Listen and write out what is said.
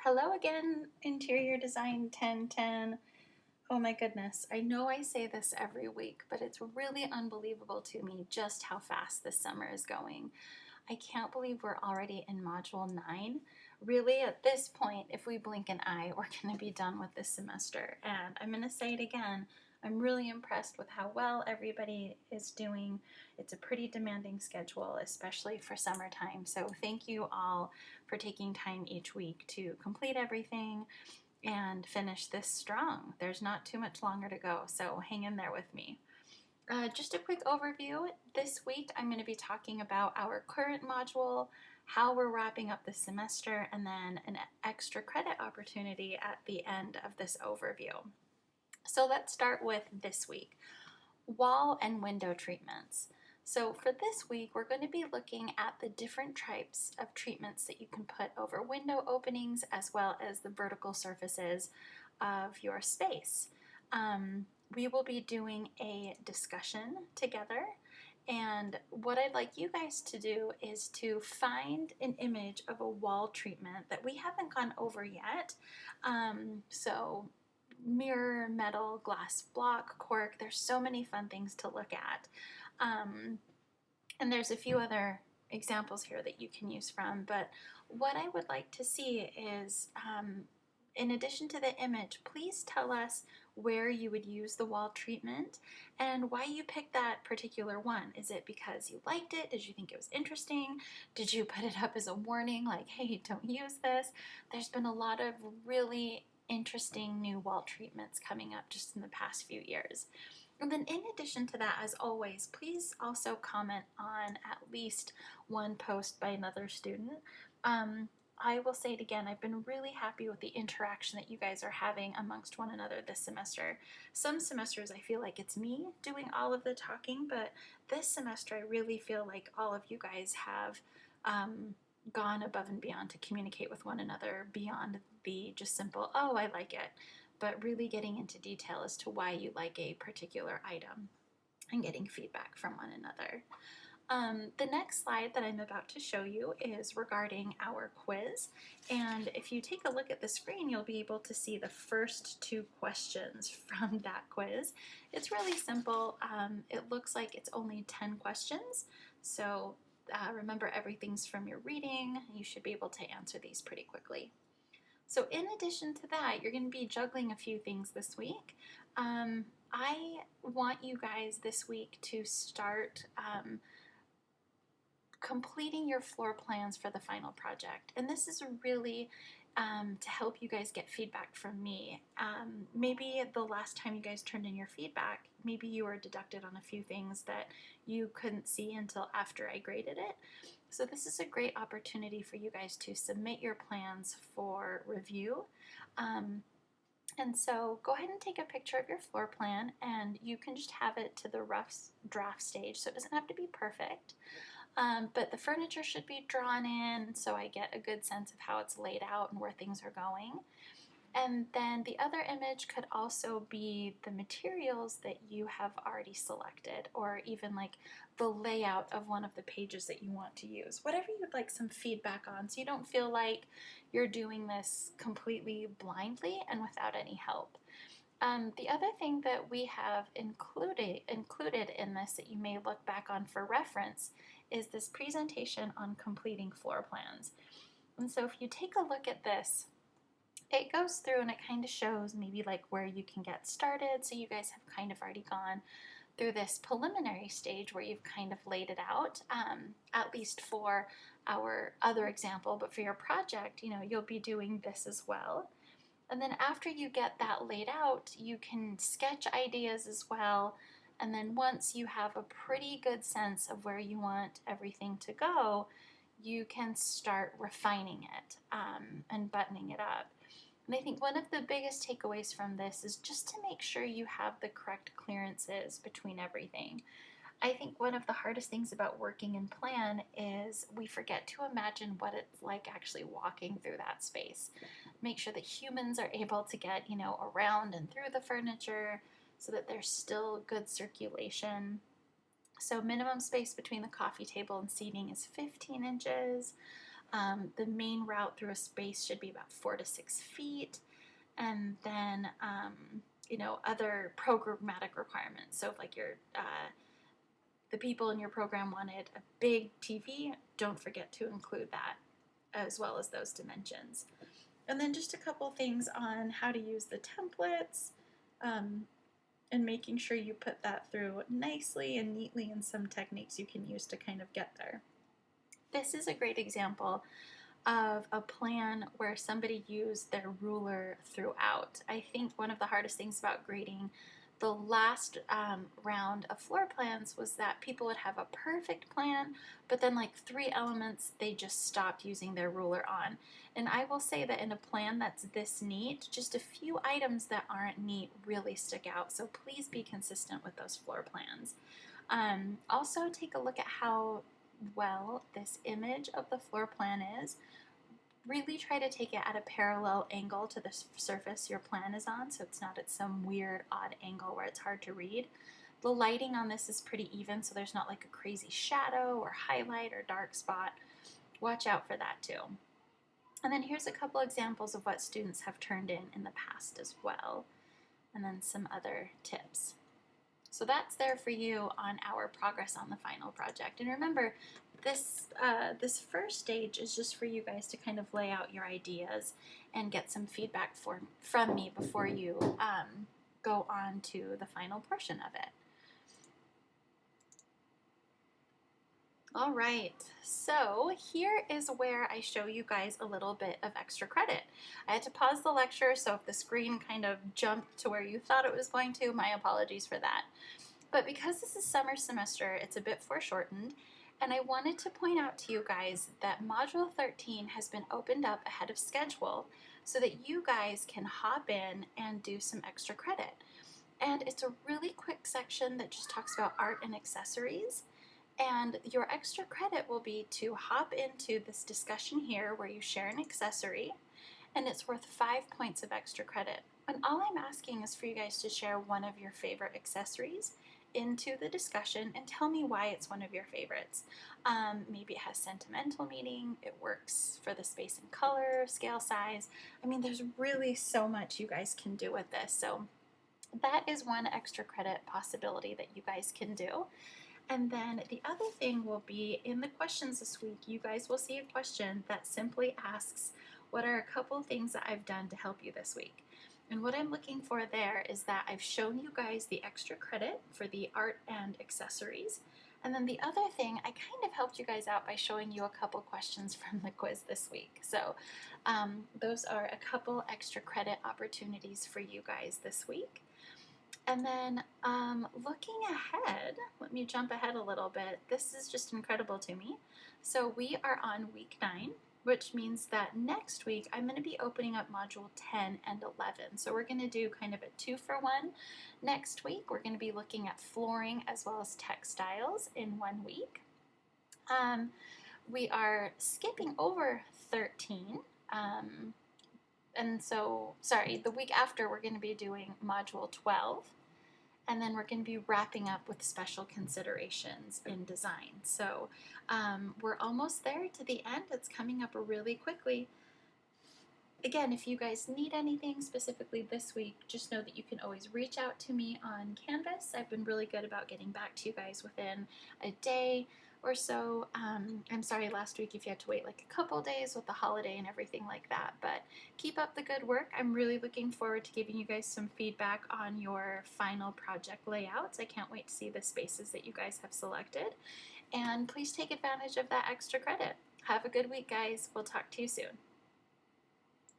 Hello again, Interior Design 1010. Oh my goodness, I know I say this every week, but it's really unbelievable to me just how fast this summer is going. I can't believe we're already in Module 9. Really, at this point, if we blink an eye, we're going to be done with this semester. And I'm going to say it again, I'm really impressed with how well everybody is doing. It's a pretty demanding schedule, especially for summertime. So thank you all for taking time each week to complete everything and finish this strong. There's not too much longer to go, so hang in there with me. Just a quick overview. This week I'm going to be talking about our current module, how we're wrapping up the semester, and then an extra credit opportunity at the end of this overview. So let's start with this week, wall and window treatments. So for this week, we're going to be looking at the different types of treatments that you can put over window openings as well as the vertical surfaces of your space. We will be doing a discussion together, and what I'd like you guys to do is to find an image of a wall treatment that we haven't gone over yet. So mirror, metal, glass block, cork. There's so many fun things to look at. And there's a few other examples here that you can use from, but what I would like to see is, in addition to the image, please tell us where you would use the wall treatment and why you picked that particular one. Is it because you liked it? Did you think it was interesting? Did you put it up as a warning like, hey, don't use this? There's been a lot of really interesting new wall treatments coming up just in the past few years. And then in addition to that, as always, please also comment on at least one post by another student. I will say it again, I've been really happy with the interaction that you guys are having amongst one another this semester. Some semesters I feel like it's me doing all of the talking, but this semester I really feel like all of you guys have gone above and beyond to communicate with one another beyond the just simple, oh, I like it, but really getting into detail as to why you like a particular item and getting feedback from one another. The next slide that I'm about to show you is regarding our quiz, and if you take a look at the screen, you'll be able to see the first two questions from that quiz. It's really simple. It looks like it's only 10 questions, so remember, everything's from your reading. You should be able to answer these pretty quickly. So in addition to that, you're going to be juggling a few things this week. I want you guys this week to start completing your floor plans for the final project. And this is really to help you guys get feedback from me. Maybe the last time you guys turned in your feedback, maybe you were deducted on a few things that you couldn't see until after I graded it. So this is a great opportunity for you guys to submit your plans for review. And so go ahead and take a picture of your floor plan, and you can just have it to the rough draft stage, so it doesn't have to be perfect. But the furniture should be drawn in so I get a good sense of how it's laid out and where things are going. And then the other image could also be the materials that you have already selected, or even like the layout of one of the pages that you want to use. Whatever you'd like some feedback on, so you don't feel like you're doing this completely blindly and without any help. The other thing that we have included in this that you may look back on for reference is this presentation on completing floor plans. And so if you take a look at this, it goes through and it kind of shows maybe like where you can get started. So you guys have kind of already gone through this preliminary stage where you've kind of laid it out, at least for our other example, but for your project, you'll be doing this as well. And then after you get that laid out, you can sketch ideas as well. And then once you have a pretty good sense of where you want everything to go, you can start refining it and buttoning it up. And I think one of the biggest takeaways from this is just to make sure you have the correct clearances between everything. I think one of the hardest things about working in plan is we forget to imagine what it's like actually walking through that space. Make sure that humans are able to get, around and through the furniture so that there's still good circulation. So minimum space between the coffee table and seating is 15 inches. The main route through a space should be about 4 to 6 feet. And then, other programmatic requirements. So if like the people in your program wanted a big TV, don't forget to include that as well as those dimensions. And then just a couple things on how to use the templates, and making sure you put that through nicely and neatly, and some techniques you can use to kind of get there. This is a great example of a plan where somebody used their ruler throughout. I think one of the hardest things about grading the last round of floor plans was that people would have a perfect plan, but then like 3 elements they just stopped using their ruler on. And I will say that in a plan that's this neat, just a few items that aren't neat really stick out. So please be consistent with those floor plans. Also take a look at how well this image of the floor plan is. Really try to take it at a parallel angle to the surface your plan is on, so it's not at some weird odd angle where it's hard to read. The lighting on this is pretty even, so there's not like a crazy shadow or highlight or dark spot. Watch out for that too. And then here's a couple examples of what students have turned in the past as well, and then some other tips. So that's there for you on our progress on the final project. And remember, this first stage is just for you guys to kind of lay out your ideas and get some feedback from me before you go on to the final portion of it. All right, so here is where I show you guys a little bit of extra credit. I had to pause the lecture, so if the screen kind of jumped to where you thought it was going to, my apologies for that. But because this is summer semester, it's a bit foreshortened, and I wanted to point out to you guys that Module 13 has been opened up ahead of schedule so that you guys can hop in and do some extra credit. And it's a really quick section that just talks about art and accessories. And your extra credit will be to hop into this discussion here where you share an accessory, and it's worth 5 points of extra credit. And all I'm asking is for you guys to share one of your favorite accessories into the discussion and tell me why it's one of your favorites. Maybe it has sentimental meaning, it works for the space and color, scale size. I mean, there's really so much you guys can do with this. So that is one extra credit possibility that you guys can do. And then the other thing will be in the questions this week, you guys will see a question that simply asks, what are a couple things that I've done to help you this week? And what I'm looking for there is that I've shown you guys the extra credit for the art and accessories. And then the other thing, I kind of helped you guys out by showing you a couple questions from the quiz this week. So those are a couple extra credit opportunities for you guys this week. And then looking ahead, let me jump ahead a little bit. This is just incredible to me. So we are on week 9. Which means that next week I'm going to be opening up Module 10 and 11. So we're going to do kind of a 2-for-1 next week. We're going to be looking at flooring as well as textiles in 1 week. We are skipping over 13. And so, sorry, the week after we're going to be doing Module 12. And then we're going to be wrapping up with special considerations in design. So we're almost there to the end. It's coming up really quickly. Again, if you guys need anything specifically this week, just know that you can always reach out to me on Canvas. I've been really good about getting back to you guys within a day or so. I'm sorry last week if you had to wait like a couple days with the holiday and everything like that, but keep up the good work. I'm really looking forward to giving you guys some feedback on your final project layouts. I can't wait to see the spaces that you guys have selected, and please take advantage of that extra credit. Have a good week, guys. We'll talk to you soon.